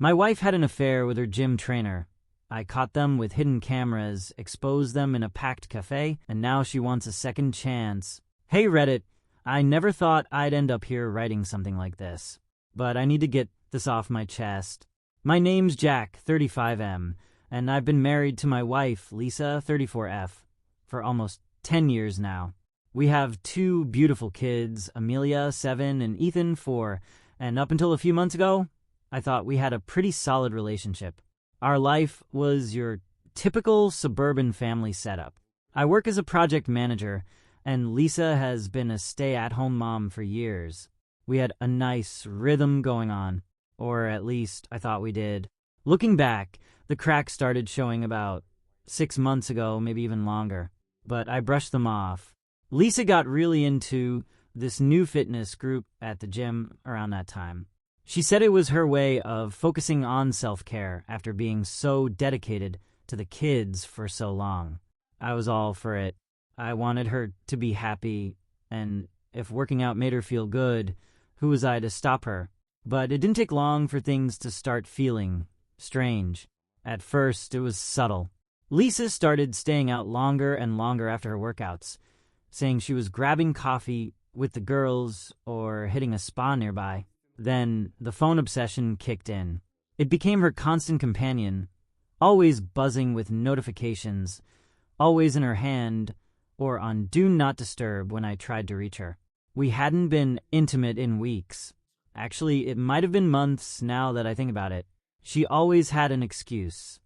My wife had an affair with her gym trainer. I caught them with hidden cameras, exposed them in a packed cafe, and now she wants a second chance. Hey Reddit, I never thought I'd end up here writing something like this, but I need to get this off my chest. My name's Jack, 35M, and I've been married to my wife, Lisa, 34F, for almost 10 years now. We have 2 beautiful kids, Amelia, 7, and Ethan, 4, and up until a few months ago, I thought we had a pretty solid relationship. Our life was your typical suburban family setup. I work as a project manager, and Lisa has been a stay-at-home mom for years. We had a nice rhythm going on, or at least I thought we did. Looking back, the cracks started showing about 6 months ago, maybe even longer, but I brushed them off. Lisa got really into this new fitness group at the gym around that time. She said it was her way of focusing on self-care after being so dedicated to the kids for so long. I was all for it. I wanted her to be happy, and if working out made her feel good, who was I to stop her? But it didn't take long for things to start feeling strange. At first, it was subtle. Lisa started staying out longer and longer after her workouts, saying she was grabbing coffee with the girls or hitting a spa nearby. Then the phone obsession kicked in. It became her constant companion, always buzzing with notifications, always in her hand or on Do Not Disturb when I tried to reach her. We hadn't been intimate in weeks. Actually, it might have been months now that I think about it. She always had an excuse.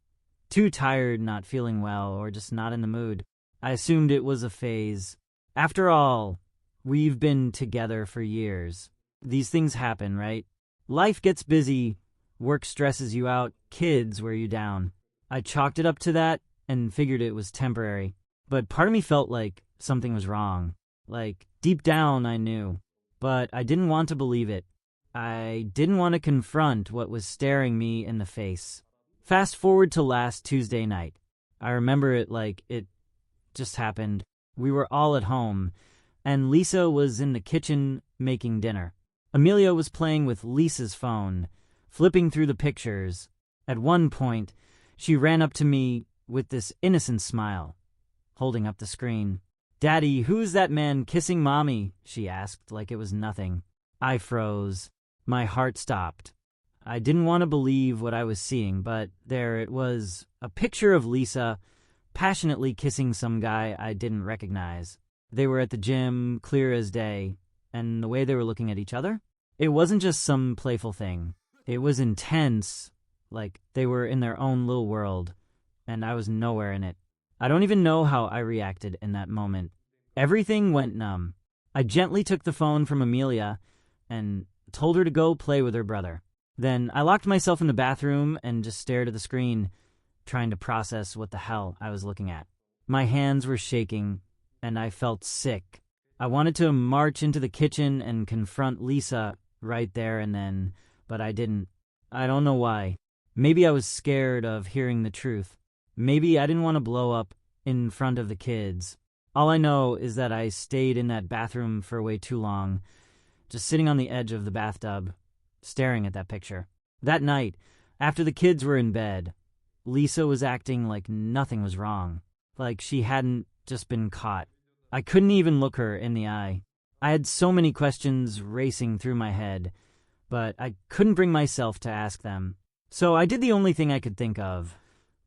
Too tired, not feeling well, or just not in the mood. I assumed it was a phase. After all, we've been together for years. These things happen, right? Life gets busy, work stresses you out, kids wear you down. I chalked it up to that and figured it was temporary. But part of me felt like something was wrong. Like, deep down I knew. But I didn't want to believe it. I didn't want to confront what was staring me in the face. Fast forward to last Tuesday night. I remember it like it just happened. We were all at home, and Lisa was in the kitchen making dinner. Amelia was playing with Lisa's phone, flipping through the pictures. At one point, she ran up to me with this innocent smile, holding up the screen. "Daddy, who's that man kissing Mommy?" she asked like it was nothing. I froze. My heart stopped. I didn't want to believe what I was seeing, but there it was, a picture of Lisa passionately kissing some guy I didn't recognize. They were at the gym, clear as day, and the way they were looking at each other, it wasn't just some playful thing. It was intense, like they were in their own little world, and I was nowhere in it. I don't even know how I reacted in that moment. Everything went numb. I gently took the phone from Amelia and told her to go play with her brother. Then I locked myself in the bathroom and just stared at the screen, trying to process what the hell I was looking at. My hands were shaking, and I felt sick. I wanted to march into the kitchen and confront Lisa right there and then, but I didn't. I don't know why. Maybe I was scared of hearing the truth. Maybe I didn't want to blow up in front of the kids. All I know is that I stayed in that bathroom for way too long, just sitting on the edge of the bathtub, staring at that picture. That night, after the kids were in bed, Lisa was acting like nothing was wrong, like she hadn't just been caught. I couldn't even look her in the eye. I had so many questions racing through my head, but I couldn't bring myself to ask them. So I did the only thing I could think of.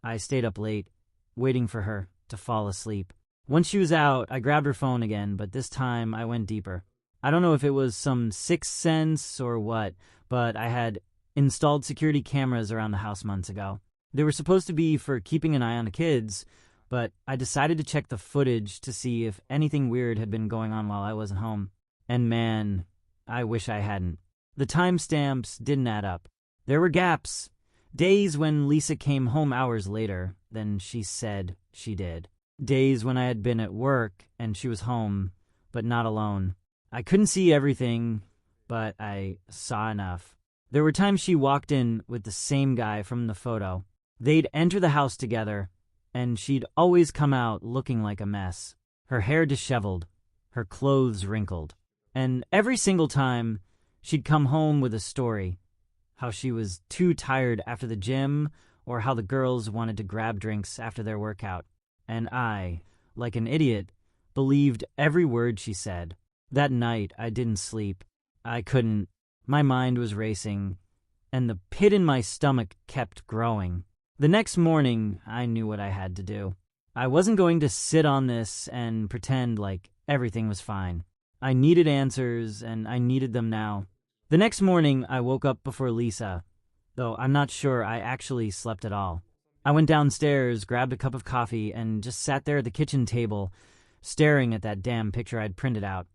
I stayed up late, waiting for her to fall asleep. Once she was out, I grabbed her phone again, but this time I went deeper. I don't know if it was some sixth sense or what, but I had installed security cameras around the house months ago. They were supposed to be for keeping an eye on the kids, but I decided to check the footage to see if anything weird had been going on while I wasn't home. And man, I wish I hadn't. The timestamps didn't add up. There were gaps. Days when Lisa came home hours later than she said she did. Days when I had been at work and she was home, but not alone. I couldn't see everything, but I saw enough. There were times she walked in with the same guy from the photo. They'd enter the house together, and she'd always come out looking like a mess. Her hair disheveled, her clothes wrinkled. And every single time, she'd come home with a story. how she was too tired after the gym, or how the girls wanted to grab drinks after their workout. And I, like an idiot, believed every word she said. That night, I didn't sleep. I couldn't. My mind was racing, and the pit in my stomach kept growing. The next morning, I knew what I had to do. I wasn't going to sit on this and pretend like everything was fine. I needed answers, and I needed them now. The next morning, I woke up before Lisa, though I'm not sure I actually slept at all. I went downstairs, grabbed a cup of coffee, and just sat there at the kitchen table, staring at that damn picture I'd printed out,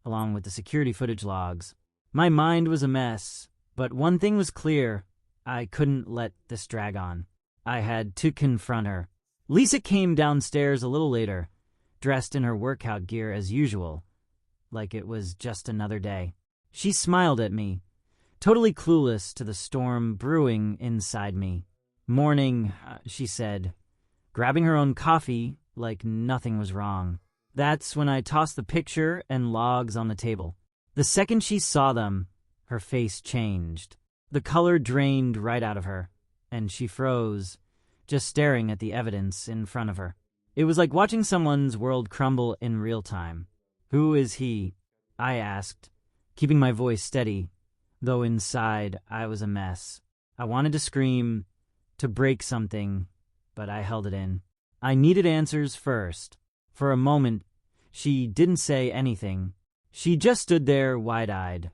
along with the security footage logs. My mind was a mess, but one thing was clear. I couldn't let this drag on. I had to confront her. Lisa came downstairs a little later, dressed in her workout gear as usual, like it was just another day. She smiled at me, totally clueless to the storm brewing inside me. "Morning," she said, grabbing her own coffee like nothing was wrong. That's when I tossed the picture and logs on the table. The second she saw them, her face changed. The color drained right out of her, and she froze, just staring at the evidence in front of her. It was like watching someone's world crumble in real time. "Who is he?" I asked, keeping my voice steady, though inside I was a mess. I wanted to scream, to break something, but I held it in. I needed answers first. For a moment, she didn't say anything. She just stood there wide-eyed,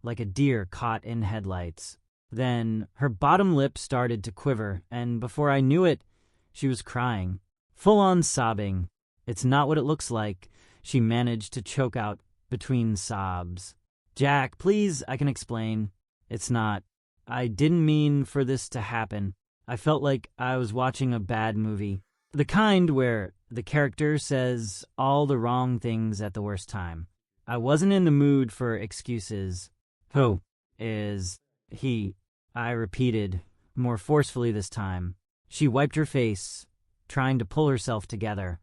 like a deer caught in headlights. Then her bottom lip started to quiver, and before I knew it, she was crying, full-on sobbing. "It's not what it looks like," she managed to choke out between sobs. "Jack, please, I can explain. It's not. I didn't mean for this to happen." I felt like I was watching a bad movie. The kind where the character says all the wrong things at the worst time. I wasn't in the mood for excuses. "Who is he?" I repeated, more forcefully this time. She wiped her face, trying to pull herself together,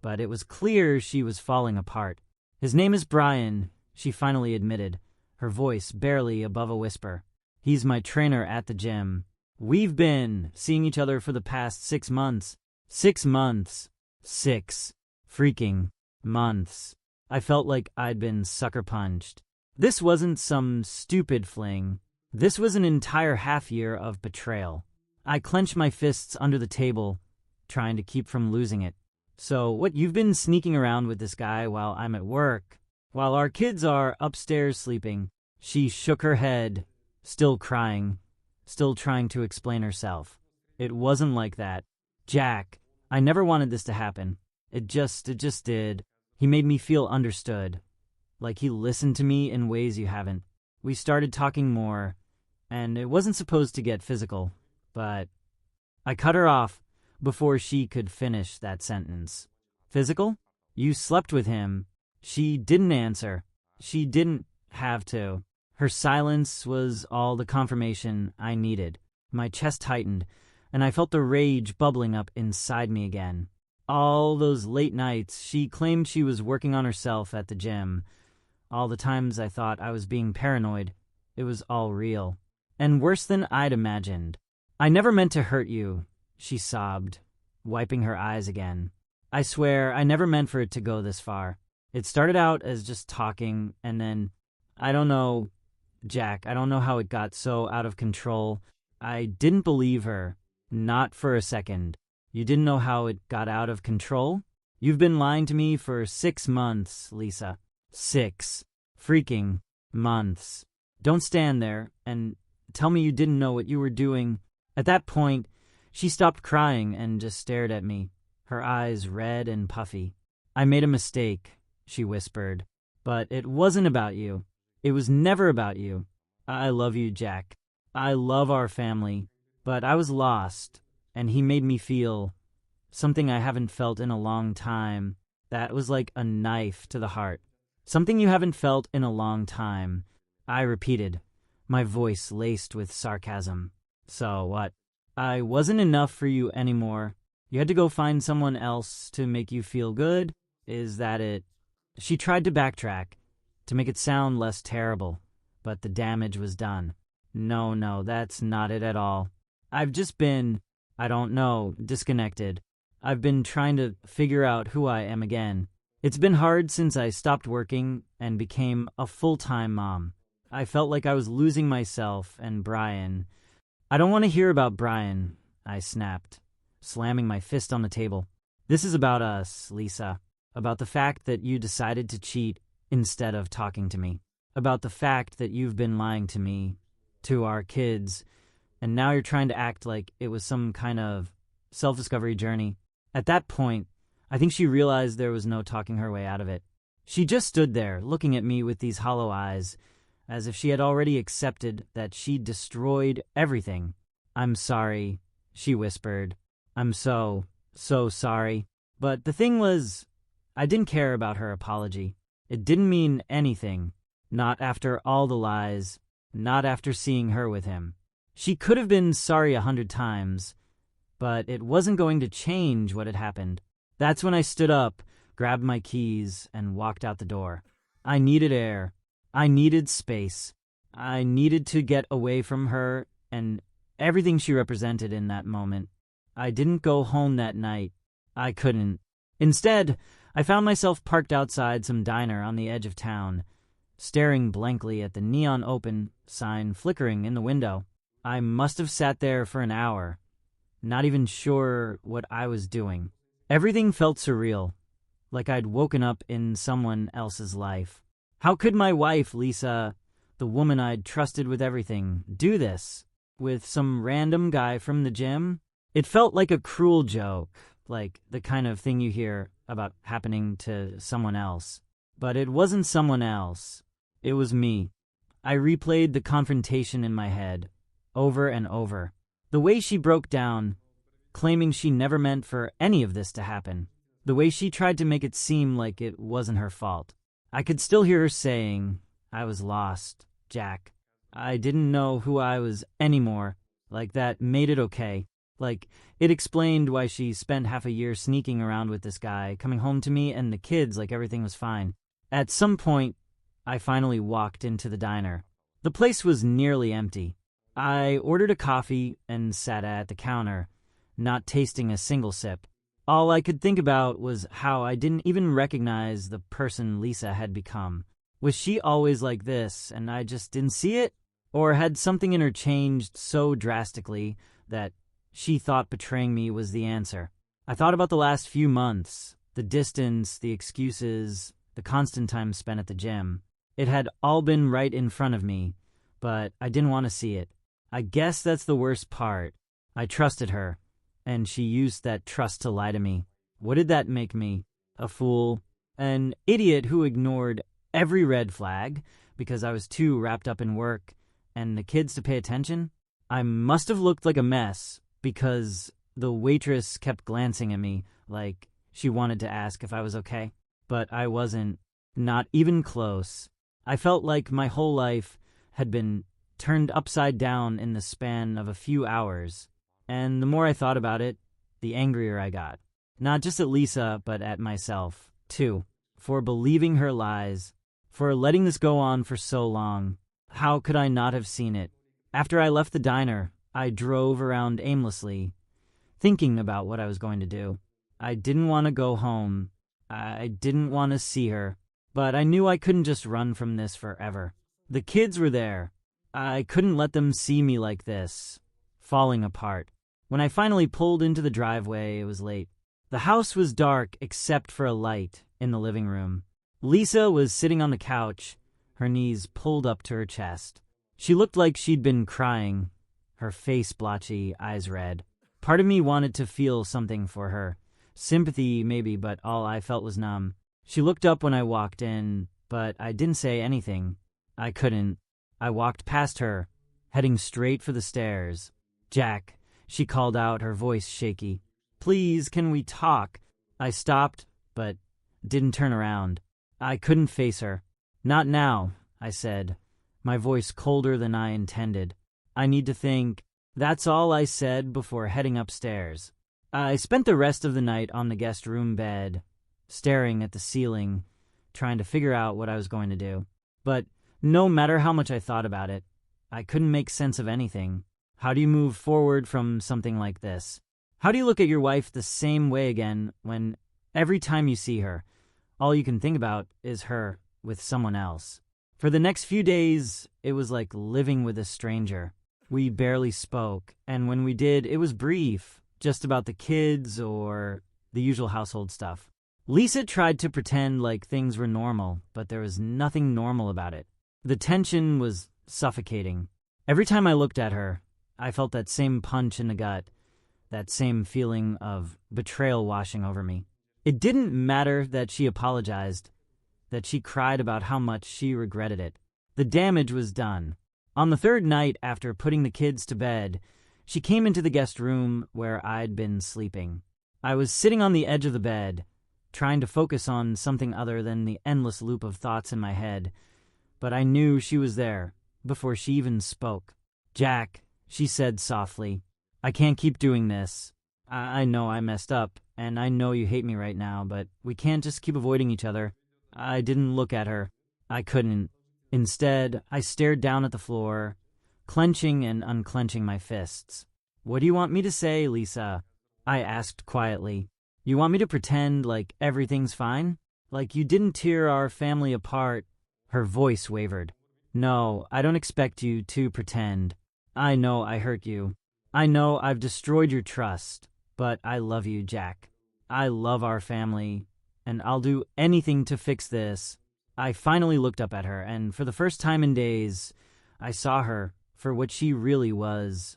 but it was clear she was falling apart. "His name is Brian," she finally admitted, her voice barely above a whisper. "He's my trainer at the gym. We've been seeing each other for the past 6 months. 6 months. 6 freaking months." I felt like I'd been sucker punched. This wasn't some stupid fling. This was an entire half-year of betrayal. I clenched my fists under the table, trying to keep from losing it. "So what, you've been sneaking around with this guy while I'm at work, while our kids are upstairs sleeping?" She shook her head, still crying, still trying to explain herself. "It wasn't like that. Jack, I never wanted this to happen. It just did. He made me feel understood, like he listened to me in ways you haven't. We started talking more, and it wasn't supposed to get physical, but..." I cut her off before she could finish that sentence. "Physical? You slept with him." She didn't answer. She didn't have to. Her silence was all the confirmation I needed. My chest tightened, and I felt the rage bubbling up inside me again. All those late nights she claimed she was working on herself at the gym. All the times I thought I was being paranoid. It was all real. And worse than I'd imagined. "I never meant to hurt you," she sobbed, wiping her eyes again. "I swear I never meant for it to go this far. It started out as just talking, and then, I don't know, Jack, I don't know how it got so out of control." I didn't believe her. Not for a second. "You didn't know how it got out of control? You've been lying to me for 6 months, Lisa. 6 freaking months. Don't stand there and tell me you didn't know what you were doing." At that point, she stopped crying and just stared at me, her eyes red and puffy. "I made a mistake," she whispered. "But it wasn't about you. It was never about you. I love you, Jack. I love our family. But I was lost, and he made me feel something I haven't felt in a long time. That was like a knife to the heart. Something you haven't felt in a long time," I repeated, my voice laced with sarcasm. "So what? I wasn't enough for you anymore. You had to go find someone else to make you feel good? Is that it?" She tried to backtrack, to make it sound less terrible, but the damage was done. No, that's not it at all. I've just been, I don't know, disconnected. I've been trying to figure out who I am again. It's been hard since I stopped working and became a full-time mom. I felt like I was losing myself and Brian. I don't want to hear about Brian, I snapped, slamming my fist on the table. This is about us, Lisa. About the fact that you decided to cheat instead of talking to me. About the fact that you've been lying to me, to our kids, and now you're trying to act like it was some kind of self-discovery journey. At that point, I think she realized there was no talking her way out of it. She just stood there, looking at me with these hollow eyes, as if she had already accepted that she'd destroyed everything. I'm sorry, she whispered. I'm so sorry. But the thing was, I didn't care about her apology. It didn't mean anything. Not after all the lies. Not after seeing her with him. She could have been sorry 100 times, but it wasn't going to change what had happened. That's when I stood up, grabbed my keys, and walked out the door. I needed air. I needed space. I needed to get away from her and everything she represented in that moment. I didn't go home that night. I couldn't. Instead, I found myself parked outside some diner on the edge of town, staring blankly at the neon open sign flickering in the window. I must have sat there for an hour, not even sure what I was doing. Everything felt surreal, like I'd woken up in someone else's life. How could my wife, Lisa, the woman I'd trusted with everything, do this with some random guy from the gym? It felt like a cruel joke, like the kind of thing you hear about happening to someone else. But it wasn't someone else. It was me. I replayed the confrontation in my head, over and over. The way she broke down, claiming she never meant for any of this to happen. The way she tried to make it seem like it wasn't her fault. I could still hear her saying, I was lost, Jack. I didn't know who I was anymore. Like that made it okay. Like it explained why she spent half a year sneaking around with this guy, coming home to me and the kids like everything was fine. At some point, I finally walked into the diner. The place was nearly empty. I ordered a coffee and sat at the counter, not tasting a single sip. All I could think about was how I didn't even recognize the person Lisa had become. Was she always like this and I just didn't see it? Or had something in her changed so drastically that she thought betraying me was the answer? I thought about the last few months, the distance, the excuses, the constant time spent at the gym. It had all been right in front of me, but I didn't want to see it. I guess that's the worst part. I trusted her, and she used that trust to lie to me. What did that make me? A fool? An idiot who ignored every red flag because I was too wrapped up in work and the kids to pay attention? I must have looked like a mess because the waitress kept glancing at me like she wanted to ask if I was okay. But I wasn't, not even close. I felt like my whole life had been turned upside down in the span of a few hours. And the more I thought about it, the angrier I got. Not just at Lisa, but at myself, too. For believing her lies. For letting this go on for so long. How could I not have seen it? After I left the diner, I drove around aimlessly, thinking about what I was going to do. I didn't want to go home. I didn't want to see her. But I knew I couldn't just run from this forever. The kids were there. I couldn't let them see me like this, falling apart. When I finally pulled into the driveway, it was late. The house was dark except for a light in the living room. Lisa was sitting on the couch, her knees pulled up to her chest. She looked like she'd been crying, her face blotchy, eyes red. Part of me wanted to feel something for her. Sympathy, maybe, but all I felt was numb. She looked up when I walked in, but I didn't say anything. I couldn't. I walked past her, heading straight for the stairs. Jack, she called out, her voice shaky. Please, can we talk? I stopped, but didn't turn around. I couldn't face her. Not now, I said, my voice colder than I intended. I need to think. That's all I said before heading upstairs. I spent the rest of the night on the guest room bed, staring at the ceiling, trying to figure out what I was going to do. But no matter how much I thought about it, I couldn't make sense of anything. How do you move forward from something like this? How do you look at your wife the same way again when every time you see her, all you can think about is her with someone else? For the next few days, it was like living with a stranger. We barely spoke, and when we did, it was brief, just about the kids or the usual household stuff. Lisa tried to pretend like things were normal, but there was nothing normal about it. The tension was suffocating. Every time I looked at her, I felt that same punch in the gut, that same feeling of betrayal washing over me. It didn't matter that she apologized, that she cried about how much she regretted it. The damage was done. On the third night after putting the kids to bed, she came into the guest room where I'd been sleeping. I was sitting on the edge of the bed, trying to focus on something other than the endless loop of thoughts in my head, but I knew she was there before she even spoke. "Jack," she said softly, "I can't keep doing this. I know I messed up, and I know you hate me right now, but we can't just keep avoiding each other." I didn't look at her. I couldn't. Instead, I stared down at the floor, clenching and unclenching my fists. "What do you want me to say, Lisa?" I asked quietly. "You want me to pretend like everything's fine? Like you didn't tear our family apart?" Her voice wavered. "No, I don't expect you to pretend. I know I hurt you. I know I've destroyed your trust, but I love you, Jack. I love our family, and I'll do anything to fix this." I finally looked up at her, and for the first time in days, I saw her for what she really was,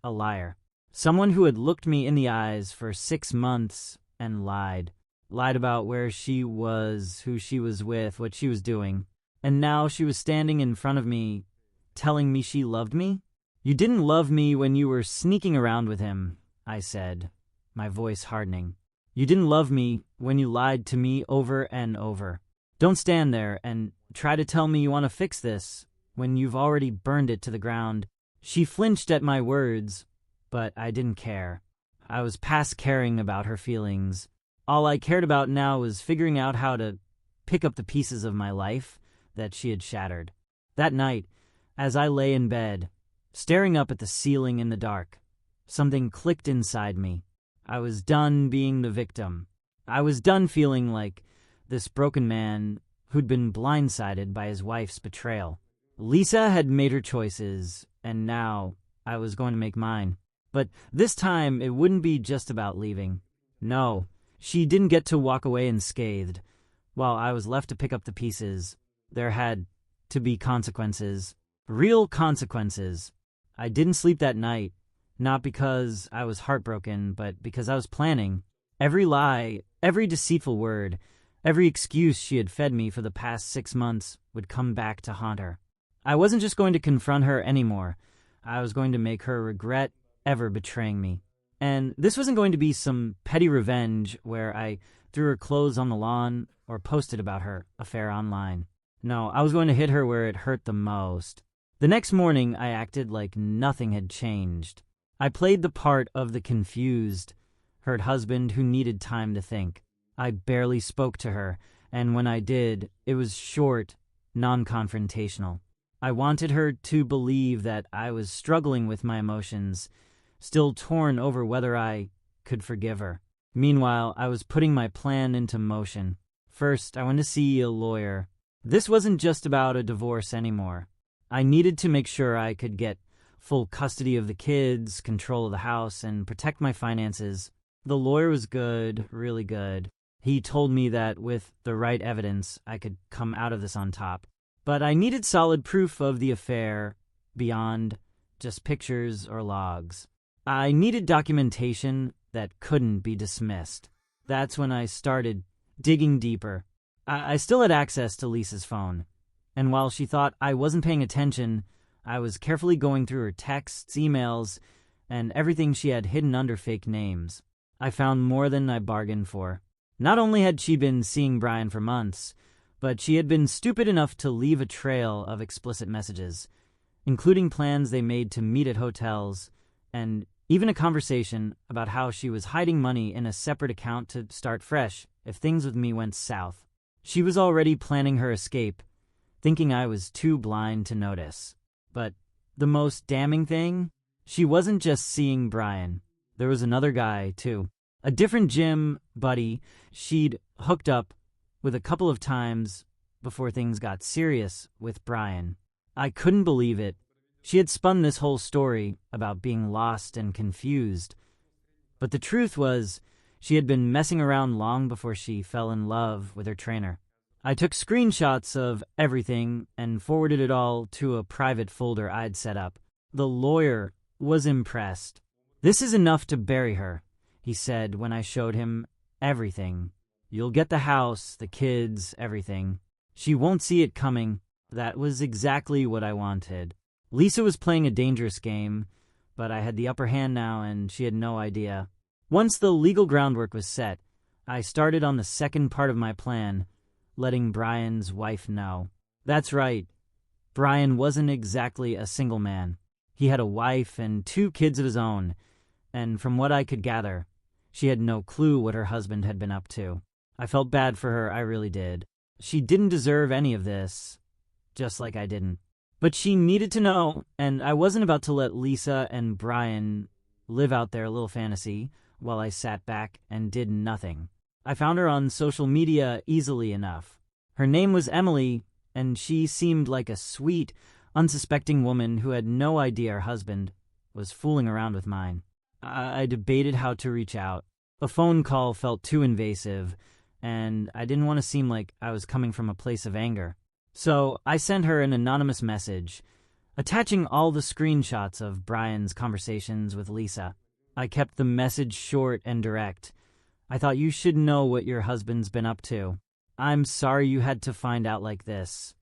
a liar. Someone who had looked me in the eyes for 6 months and lied. Lied about where she was, who she was with, what she was doing. And now she was standing in front of me, telling me she loved me? "You didn't love me when you were sneaking around with him," I said, my voice hardening. "You didn't love me when you lied to me over and over. Don't stand there and try to tell me you want to fix this when you've already burned it to the ground." She flinched at my words, but I didn't care. I was past caring about her feelings. All I cared about now was figuring out how to pick up the pieces of my life that she had shattered. That night, as I lay in bed, staring up at the ceiling in the dark, something clicked inside me. I was done being the victim. I was done feeling like this broken man who'd been blindsided by his wife's betrayal. Lisa had made her choices, and now I was going to make mine. But this time, it wouldn't be just about leaving. No, she didn't get to walk away unscathed. While I was left to pick up the pieces, there had to be consequences. Real consequences. I didn't sleep that night, not because I was heartbroken, but because I was planning. Every lie, every deceitful word, every excuse she had fed me for the past 6 months would come back to haunt her. I wasn't just going to confront her anymore. I was going to make her regret ever betraying me. And this wasn't going to be some petty revenge where I threw her clothes on the lawn or posted about her affair online. No, I was going to hit her where it hurt the most. The next morning, I acted like nothing had changed. I played the part of the confused, hurt husband who needed time to think. I barely spoke to her, and when I did, it was short, non-confrontational. I wanted her to believe that I was struggling with my emotions, still torn over whether I could forgive her. Meanwhile, I was putting my plan into motion. First, I went to see a lawyer. This wasn't just about a divorce anymore. I needed to make sure I could get full custody of the kids, control of the house, and protect my finances. The lawyer was good, really good. He told me that with the right evidence, I could come out of this on top. But I needed solid proof of the affair beyond just pictures or logs. I needed documentation that couldn't be dismissed. That's when I started digging deeper. I still had access to Lisa's phone, and while she thought I wasn't paying attention, I was carefully going through her texts, emails, and everything she had hidden under fake names. I found more than I bargained for. Not only had she been seeing Brian for months, but she had been stupid enough to leave a trail of explicit messages, including plans they made to meet at hotels, and even a conversation about how she was hiding money in a separate account to start fresh if things with me went south. She was already planning her escape, thinking I was too blind to notice. But the most damning thing? She wasn't just seeing Brian. There was another guy, too. A different gym buddy she'd hooked up with a couple of times before things got serious with Brian. I couldn't believe it. She had spun this whole story about being lost and confused. But the truth was, she had been messing around long before she fell in love with her trainer. I took screenshots of everything and forwarded it all to a private folder I'd set up. The lawyer was impressed. "This is enough to bury her," he said when I showed him everything. "You'll get the house, the kids, everything. She won't see it coming." That was exactly what I wanted. Lisa was playing a dangerous game, but I had the upper hand now and she had no idea. Once the legal groundwork was set, I started on the second part of my plan, letting Brian's wife know. That's right, Brian wasn't exactly a single man. He had a wife and 2 kids of his own, and from what I could gather, she had no clue what her husband had been up to. I felt bad for her, I really did. She didn't deserve any of this, just like I didn't. But she needed to know, and I wasn't about to let Lisa and Brian live out their little fantasy while I sat back and did nothing. I found her on social media easily enough. Her name was Emily, and she seemed like a sweet, unsuspecting woman who had no idea her husband was fooling around with mine. I debated how to reach out. A phone call felt too invasive, and I didn't want to seem like I was coming from a place of anger. So I sent her an anonymous message, attaching all the screenshots of Brian's conversations with Lisa. I kept the message short and direct. I thought, you should know what your husband's been up to. I'm sorry you had to find out like this,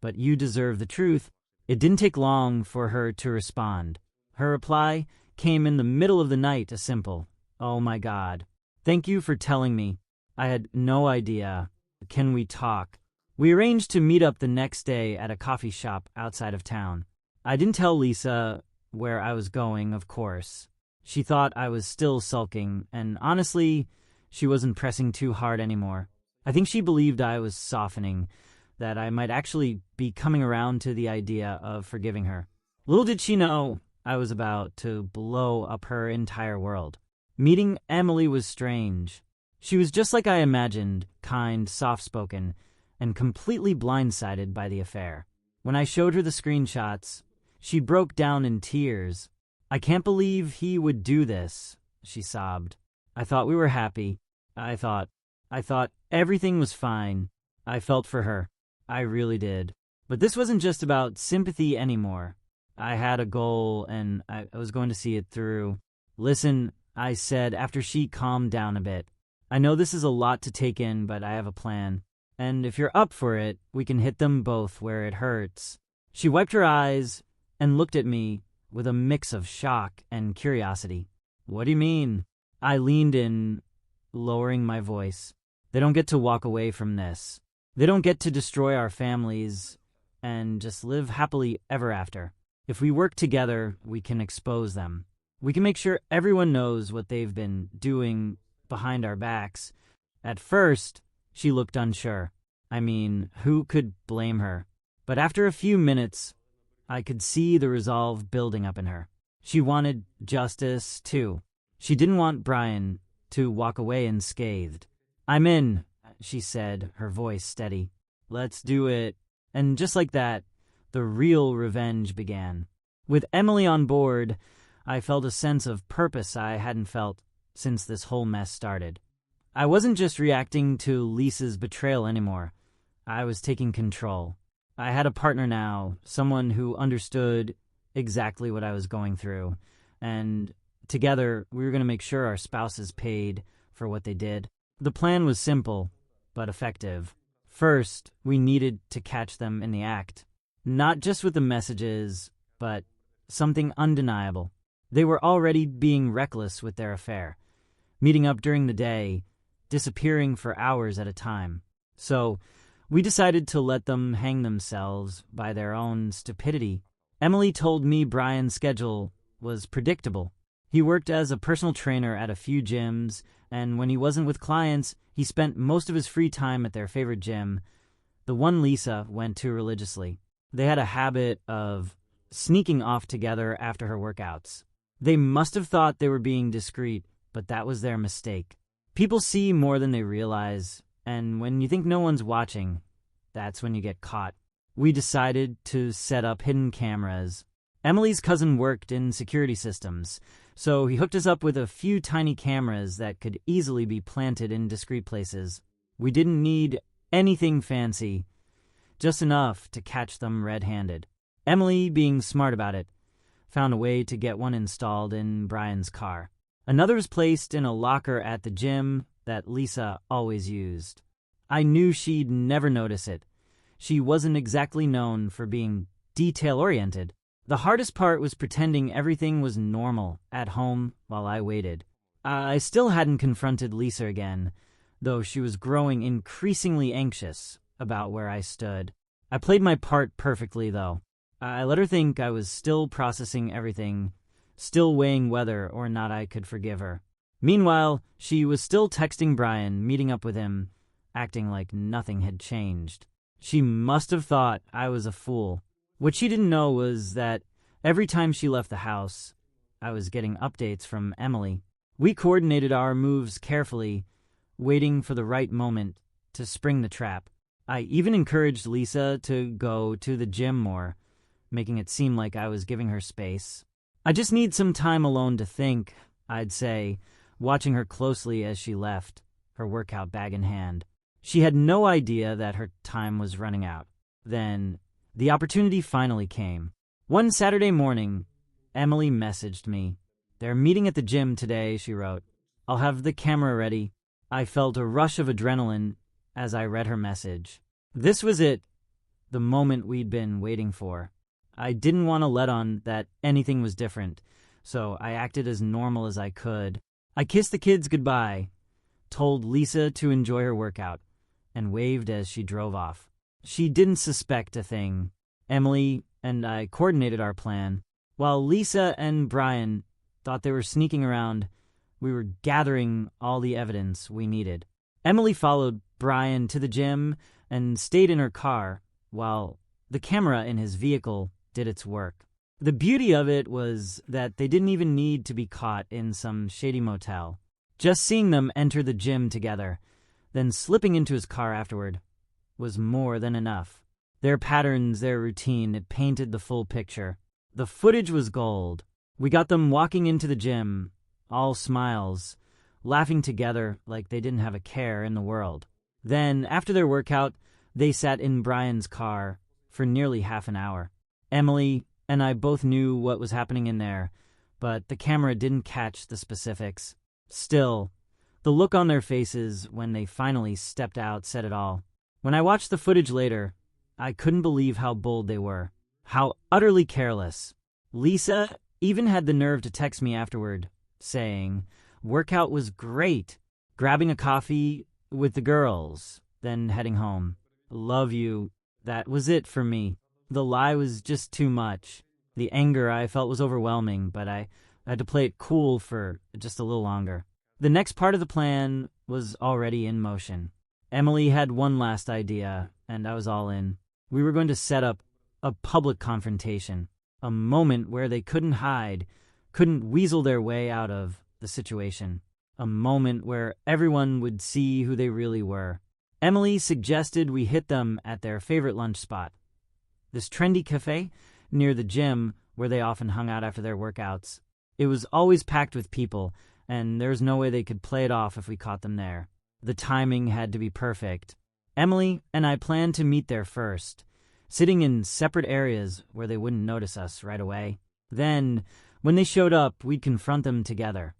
but you deserve the truth. It didn't take long for her to respond. Her reply came in the middle of the night, a simple, "Oh my God. Thank you for telling me. I had no idea. Can we talk?" We arranged to meet up the next day at a coffee shop outside of town. I didn't tell Lisa where I was going, of course. She thought I was still sulking, and honestly, she wasn't pressing too hard anymore. I think she believed I was softening, that I might actually be coming around to the idea of forgiving her. Little did she know I was about to blow up her entire world. Meeting Emily was strange. She was just like I imagined, kind, soft-spoken, and completely blindsided by the affair. When I showed her the screenshots, she broke down in tears. "I can't believe he would do this," she sobbed. "I thought we were happy. I thought everything was fine. I felt for her. I really did. But this wasn't just about sympathy anymore. I had a goal, and I was going to see it through." "Listen," I said after she calmed down a bit. "I know this is a lot to take in, but I have a plan. And if you're up for it, we can hit them both where it hurts." She wiped her eyes and looked at me with a mix of shock and curiosity. "What do you mean?" I leaned in, lowering my voice. "They don't get to walk away from this. They don't get to destroy our families and just live happily ever after. If we work together, we can expose them. We can make sure everyone knows what they've been doing behind our backs." At first, she looked unsure. I mean, who could blame her? But after a few minutes, I could see the resolve building up in her. She wanted justice, too. She didn't want Brian to walk away unscathed. "I'm in," she said, her voice steady. "Let's do it." And just like that, the real revenge began. With Emily on board, I felt a sense of purpose I hadn't felt since this whole mess started. I wasn't just reacting to Lisa's betrayal anymore. I was taking control. I had a partner now, someone who understood exactly what I was going through, and together we were going to make sure our spouses paid for what they did. The plan was simple, but effective. First, we needed to catch them in the act. Not just with the messages, but something undeniable. They were already being reckless with their affair, meeting up during the day, disappearing for hours at a time. So we decided to let them hang themselves by their own stupidity. Emily told me Brian's schedule was predictable. He worked as a personal trainer at a few gyms, and when he wasn't with clients, he spent most of his free time at their favorite gym, the one Lisa went to religiously. They had a habit of sneaking off together after her workouts. They must have thought they were being discreet, but that was their mistake. People see more than they realize, and when you think no one's watching, that's when you get caught. We decided to set up hidden cameras. Emily's cousin worked in security systems, so he hooked us up with a few tiny cameras that could easily be planted in discreet places. We didn't need anything fancy, just enough to catch them red-handed. Emily, being smart about it, found a way to get one installed in Brian's car. Another was placed in a locker at the gym that Lisa always used. I knew she'd never notice it. She wasn't exactly known for being detail-oriented. The hardest part was pretending everything was normal at home while I waited. I still hadn't confronted Lisa again, though she was growing increasingly anxious about where I stood. I played my part perfectly, though. I let her think I was still processing everything, still weighing whether or not I could forgive her. Meanwhile, she was still texting Brian, meeting up with him, acting like nothing had changed. She must have thought I was a fool. What she didn't know was that every time she left the house, I was getting updates from Emily. We coordinated our moves carefully, waiting for the right moment to spring the trap. I even encouraged Lisa to go to the gym more, making it seem like I was giving her space. I just need some time alone to think, I'd say, watching her closely as she left, her workout bag in hand. She had no idea that her time was running out. Then, the opportunity finally came. One Saturday morning, Emily messaged me. "They're meeting at the gym today," she wrote. "I'll have the camera ready." I felt a rush of adrenaline as I read her message. This was it, the moment we'd been waiting for. I didn't want to let on that anything was different, so I acted as normal as I could. I kissed the kids goodbye, told Lisa to enjoy her workout, and waved as she drove off. She didn't suspect a thing. Emily and I coordinated our plan. While Lisa and Brian thought they were sneaking around, we were gathering all the evidence we needed. Emily followed Brian to the gym and stayed in her car while the camera in his vehicle did its work. The beauty of it was that they didn't even need to be caught in some shady motel. Just seeing them enter the gym together, then slipping into his car afterward, was more than enough. Their patterns, their routine, it painted the full picture. The footage was gold. We got them walking into the gym, all smiles, laughing together like they didn't have a care in the world. Then, after their workout, they sat in Brian's car for nearly half an hour. Emily and I both knew what was happening in there, but the camera didn't catch the specifics. Still, the look on their faces when they finally stepped out said it all. When I watched the footage later, I couldn't believe how bold they were, how utterly careless. Lisa even had the nerve to text me afterward, saying, "Workout was great, grabbing a coffee with the girls, then heading home. Love you." That was it for me. The lie was just too much. The anger I felt was overwhelming, but I had to play it cool for just a little longer. The next part of the plan was already in motion. Emily had one last idea, and I was all in. We were going to set up a public confrontation, a moment where they couldn't hide, couldn't weasel their way out of the situation, a moment where everyone would see who they really were. Emily suggested we hit them at their favorite lunch spot, this trendy cafe near the gym where they often hung out after their workouts. It was always packed with people, and there was no way they could play it off if we caught them there. The timing had to be perfect. Emily and I planned to meet there first, sitting in separate areas where they wouldn't notice us right away. Then, when they showed up, we'd confront them together,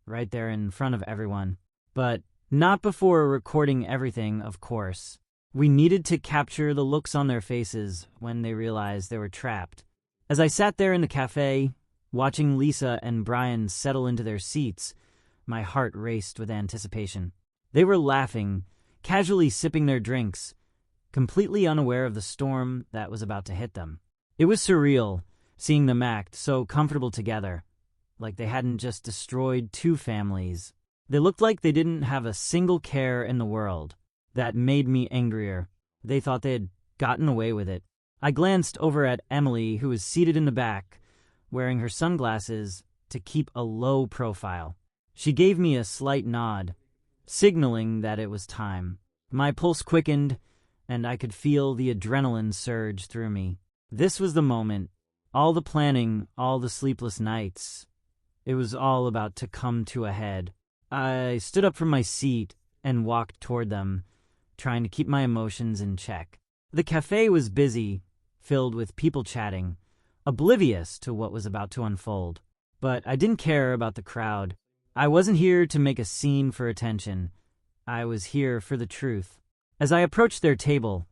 right there in front of everyone. But not before recording everything, of course. We needed to capture the looks on their faces when they realized they were trapped. As I sat there in the cafe, watching Lisa and Brian settle into their seats, my heart raced with anticipation. They were laughing, casually sipping their drinks, completely unaware of the storm that was about to hit them. It was surreal, seeing them act so comfortable together, like they hadn't just destroyed two families. They looked like they didn't have a single care in the world. That made me angrier. They thought they had gotten away with it. I glanced over at Emily, who was seated in the back, wearing her sunglasses to keep a low profile. She gave me a slight nod, signaling that it was time. My pulse quickened, and I could feel the adrenaline surge through me. This was the moment. All the planning, all the sleepless nights. It was all about to come to a head. I stood up from my seat and walked toward them, trying to keep my emotions in check. The cafe was busy, filled with people chatting, oblivious to what was about to unfold. But I didn't care about the crowd. I wasn't here to make a scene for attention. I was here for the truth. As I approached their table,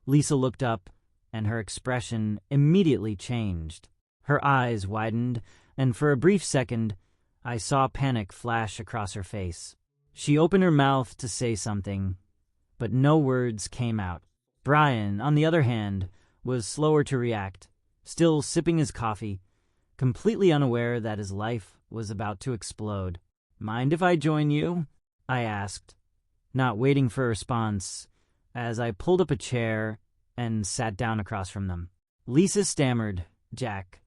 Lisa looked up, and her expression immediately changed. Her eyes widened, and for a brief second, I saw panic flash across her face. She opened her mouth to say something, but no words came out. Brian, on the other hand, was slower to react, still sipping his coffee, completely unaware that his life was about to explode. "Mind if I join you?" I asked, not waiting for a response, as I pulled up a chair and sat down across from them. Lisa stammered, "Jack,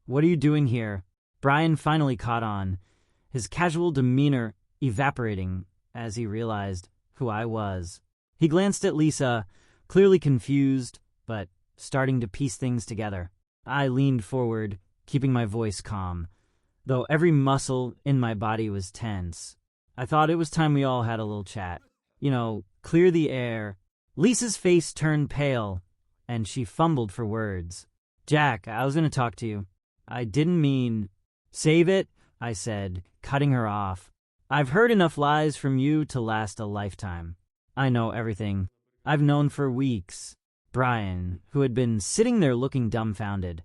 what are you doing here?" Brian finally caught on, his casual demeanor evaporating as he realized who I was. He glanced at Lisa, clearly confused, but starting to piece things together. I leaned forward, keeping my voice calm, though every muscle in my body was tense. I thought it was time we all had a little chat. Clear the air. Lisa's face turned pale, and she fumbled for words. "Jack, I was going to talk to you. I didn't mean—" "Save it," I said, cutting her off. "I've heard enough lies from you to last a lifetime. I know everything. I've known for weeks." Brian, who had been sitting there looking dumbfounded,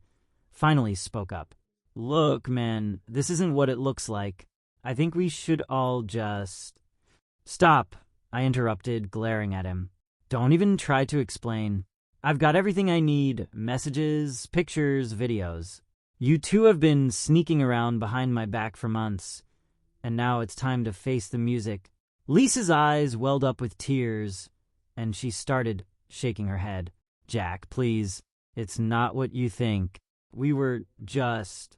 finally spoke up. "Look, man, this isn't what it looks like. I think we should all just—" "Stop," I interrupted, glaring at him. "Don't even try to explain. I've got everything I need, messages, pictures, videos. You two have been sneaking around behind my back for months, and now it's time to face the music." Lisa's eyes welled up with tears, and she started shaking her head. "Jack, please. It's not what you think. We were just—"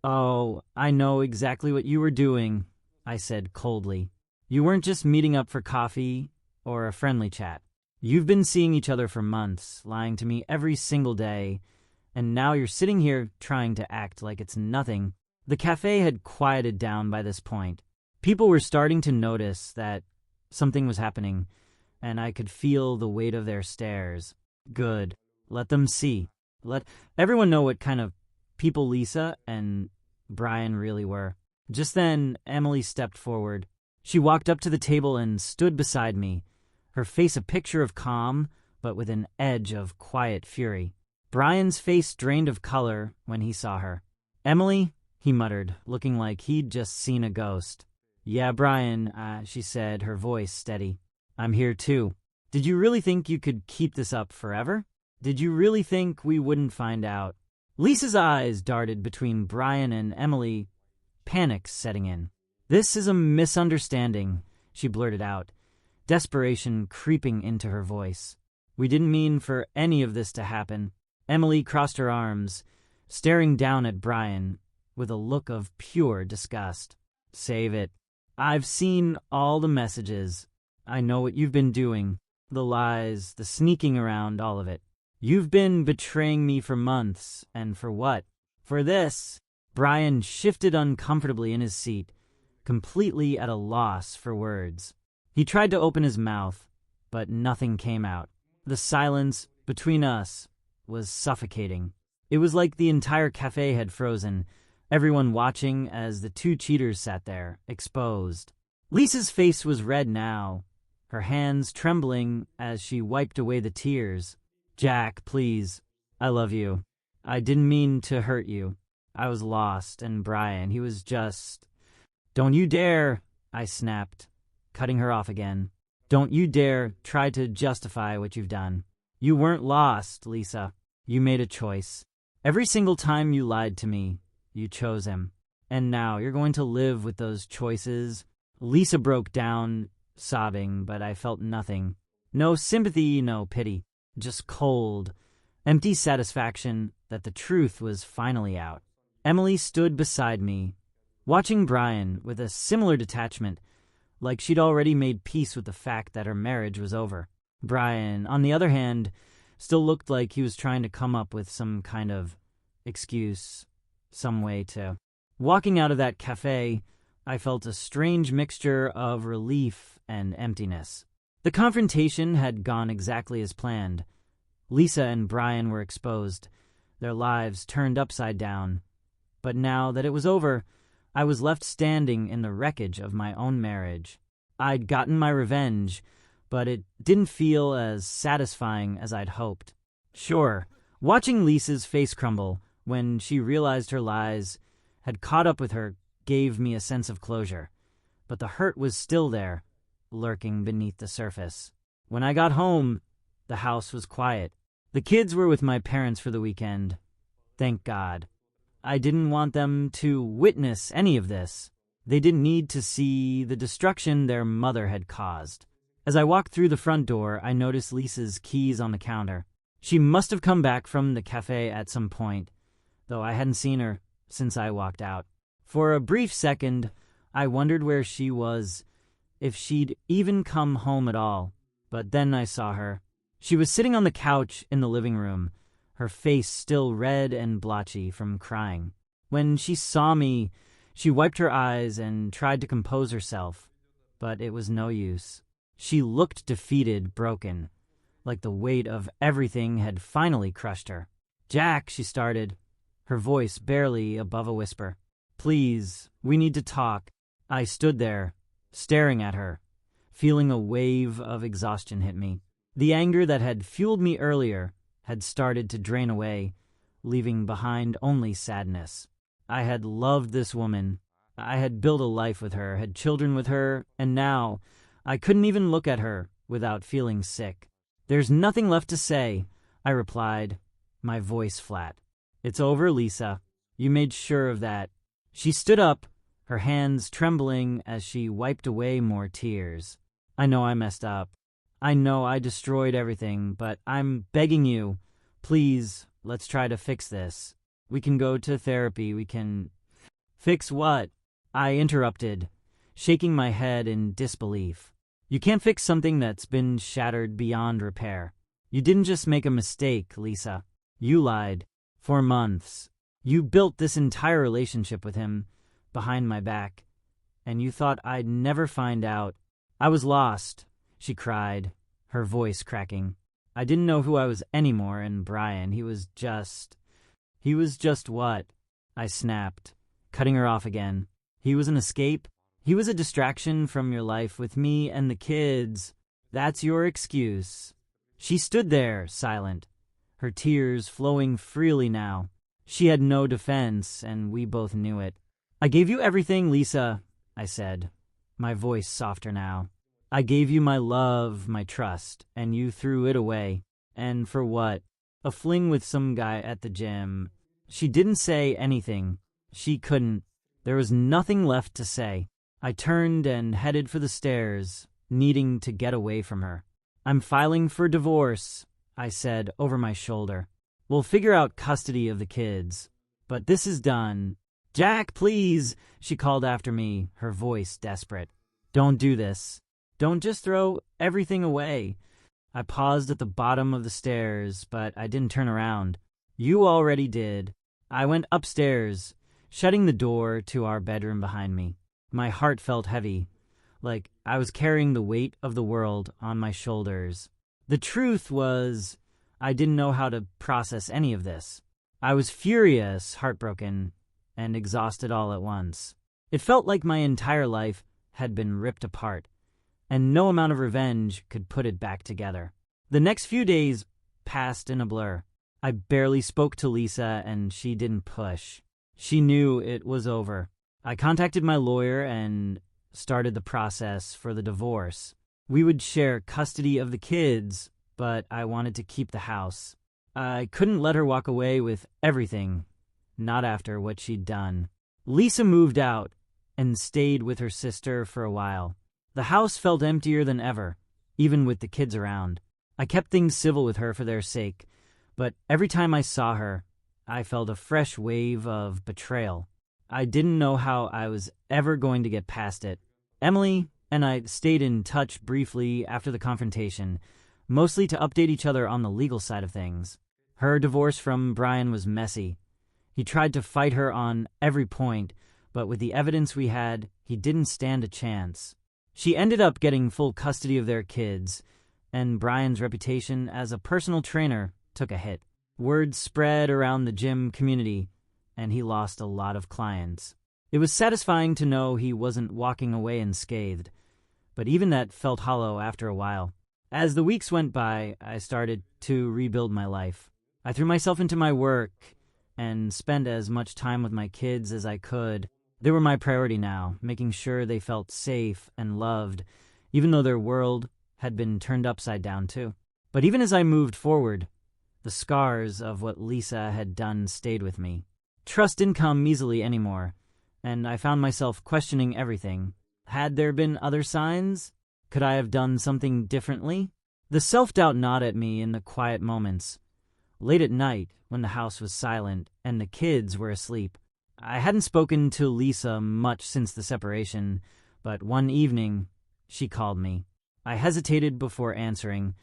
"Oh, I know exactly what you were doing," I said coldly. "You weren't just meeting up for coffee or a friendly chat. You've been seeing each other for months, lying to me every single day, and now you're sitting here trying to act like it's nothing." The cafe had quieted down by this point. People were starting to notice that something was happening, and I could feel the weight of their stares. Good. Let them see. Let everyone know what kind of people Lisa and Brian really were. Just then, Emily stepped forward. She walked up to the table and stood beside me, her face a picture of calm, but with an edge of quiet fury. Brian's face drained of color when he saw her. "Emily," he muttered, looking like he'd just seen a ghost. "Yeah, Brian," she said, her voice steady. "I'm here too. Did you really think you could keep this up forever? Did you really think we wouldn't find out?" Lisa's eyes darted between Brian and Emily, panic setting in. "This is a misunderstanding," she blurted out, desperation creeping into her voice. "We didn't mean for any of this to happen." Emily crossed her arms, staring down at Brian with a look of pure disgust. "Save it. I've seen all the messages. I know what you've been doing. The lies, the sneaking around, all of it. You've been betraying me for months, and for what? For this." Brian shifted uncomfortably in his seat, completely at a loss for words. He tried to open his mouth, but nothing came out. The silence between us was suffocating. It was like the entire cafe had frozen, everyone watching as the two cheaters sat there, exposed. Lisa's face was red now, her hands trembling as she wiped away the tears. "Jack, please. I love you. I didn't mean to hurt you. I was lost, and Brian, he was just—" "Don't you dare," I snapped, cutting her off again. "Don't you dare try to justify what you've done. You weren't lost, Lisa. You made a choice. Every single time you lied to me, you chose him. And now you're going to live with those choices." Lisa broke down, sobbing, but I felt nothing. No sympathy, no pity. Just cold, Empty satisfaction that the truth was finally out. Emily stood beside me, watching Brian with a similar detachment, like she'd already made peace with the fact that her marriage was over. Brian, on the other hand, still looked like he was trying to come up with some kind of excuse, some way to. Walking out of that cafe, I felt a strange mixture of relief and emptiness. The confrontation had gone exactly as planned. Lisa and Brian were exposed, their lives turned upside down. But now that it was over, I was left standing in the wreckage of my own marriage. I'd gotten my revenge, but it didn't feel as satisfying as I'd hoped. Sure, watching Lisa's face crumble when she realized her lies had caught up with her gave me a sense of closure, but the hurt was still there, lurking beneath the surface. When I got home, the house was quiet. The kids were with my parents for the weekend. Thank God. I didn't want them to witness any of this. They didn't need to see the destruction their mother had caused. As I walked through the front door, I noticed Lisa's keys on the counter. She must have come back from the cafe at some point, though I hadn't seen her since I walked out. For a brief second, I wondered where she was, if she'd even come home at all. But then I saw her. She was sitting on the couch in the living room, her face still red and blotchy from crying. When she saw me, she wiped her eyes and tried to compose herself, but it was no use. She looked defeated, broken, like the weight of everything had finally crushed her. "Jack," she started, her voice barely above a whisper. "Please, we need to talk." I stood there, staring at her, feeling a wave of exhaustion hit me. The anger that had fueled me earlier had started to drain away, leaving behind only sadness. I had loved this woman. I had built a life with her, had children with her, and now I couldn't even look at her without feeling sick. "There's nothing left to say," I replied, my voice flat. "It's over, Lisa. You made sure of that." She stood up, her hands trembling as she wiped away more tears. "I know I messed up. I know I destroyed everything, but I'm begging you, please, let's try to fix this. We can go to therapy, we can—" "Fix what?" I interrupted, shaking my head in disbelief. "You can't fix something that's been shattered beyond repair. You didn't just make a mistake, Lisa. You lied. For months. You built this entire relationship with him behind my back, and you thought I'd never find out. I was lost," she cried, her voice cracking. "I didn't know who I was anymore, and Brian, he was just what?" I snapped, cutting her off again. "He was an escape. He was a distraction from your life with me and the kids. That's your excuse." She stood there, silent, her tears flowing freely now. She had no defense, and we both knew it. "I gave you everything, Lisa," I said, my voice softer now. "I gave you my love, my trust, and you threw it away. And for what? A fling with some guy at the gym." She didn't say anything. She couldn't. There was nothing left to say. I turned and headed for the stairs, needing to get away from her. "I'm filing for divorce," I said over my shoulder. "We'll figure out custody of the kids. But this is done." "Jack, please," she called after me, her voice desperate. "Don't do this. Don't just throw everything away." I paused at the bottom of the stairs, but I didn't turn around. "You already did." I went upstairs, shutting the door to our bedroom behind me. My heart felt heavy, like I was carrying the weight of the world on my shoulders. The truth was, I didn't know how to process any of this. I was furious, heartbroken, and exhausted all at once. It felt like my entire life had been ripped apart, and no amount of revenge could put it back together. The next few days passed in a blur. I barely spoke to Lisa, and she didn't push. She knew it was over. I contacted my lawyer and started the process for the divorce. We would share custody of the kids, but I wanted to keep the house. I couldn't let her walk away with everything, not after what she'd done. Lisa moved out and stayed with her sister for a while. The house felt emptier than ever, even with the kids around. I kept things civil with her for their sake, But every time I saw her, I felt a fresh wave of betrayal. I didn't know how I was ever going to get past it. Emily and I stayed in touch briefly after the confrontation, mostly to update each other on the legal side of things. Her divorce from Brian was messy. He tried to fight her on every point, but with the evidence we had, he didn't stand a chance. She ended up getting full custody of their kids, and Brian's reputation as a personal trainer took a hit. Word spread around the gym community, and he lost a lot of clients. It was satisfying to know he wasn't walking away unscathed, but even that felt hollow after a while. As the weeks went by, I started to rebuild my life. I threw myself into my work and spent as much time with my kids as I could. They were my priority now, making sure they felt safe and loved, even though their world had been turned upside down too. But even as I moved forward, the scars of what Lisa had done stayed with me. Trust didn't come easily anymore, and I found myself questioning everything. Had there been other signs? Could I have done something differently? The self-doubt gnawed at me in the quiet moments. Late at night, when the house was silent and the kids were asleep, I hadn't spoken to Lisa much since the separation, but one evening, she called me. I hesitated before answering,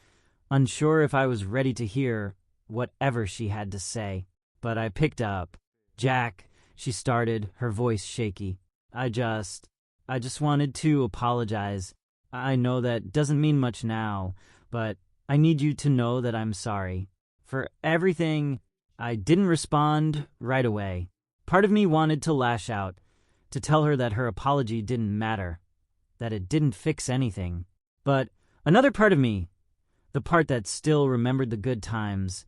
unsure if I was ready to hear whatever she had to say. But I picked up. "Jack," she started, her voice shaky. I just wanted to apologize. I know that doesn't mean much now, but I need you to know that I'm sorry. For everything, I didn't respond right away. Part of me wanted to lash out, to tell her that her apology didn't matter, that it didn't fix anything. But another part of me, the part that still remembered the good times,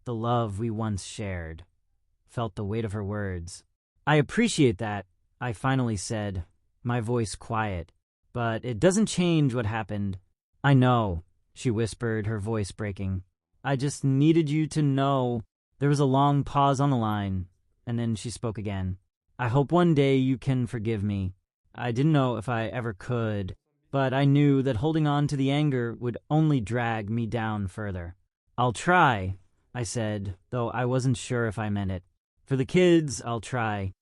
the love we once shared, felt the weight of her words. "I appreciate that," I finally said, my voice quiet. "But it doesn't change what happened." "I know," she whispered, her voice breaking. "I just needed you to know." There was a long pause on the line, and then she spoke again. "I hope one day you can forgive me." I didn't know if I ever could, but I knew that holding on to the anger would only drag me down further. "I'll try," I said, though I wasn't sure if I meant it. "For the kids, I'll try."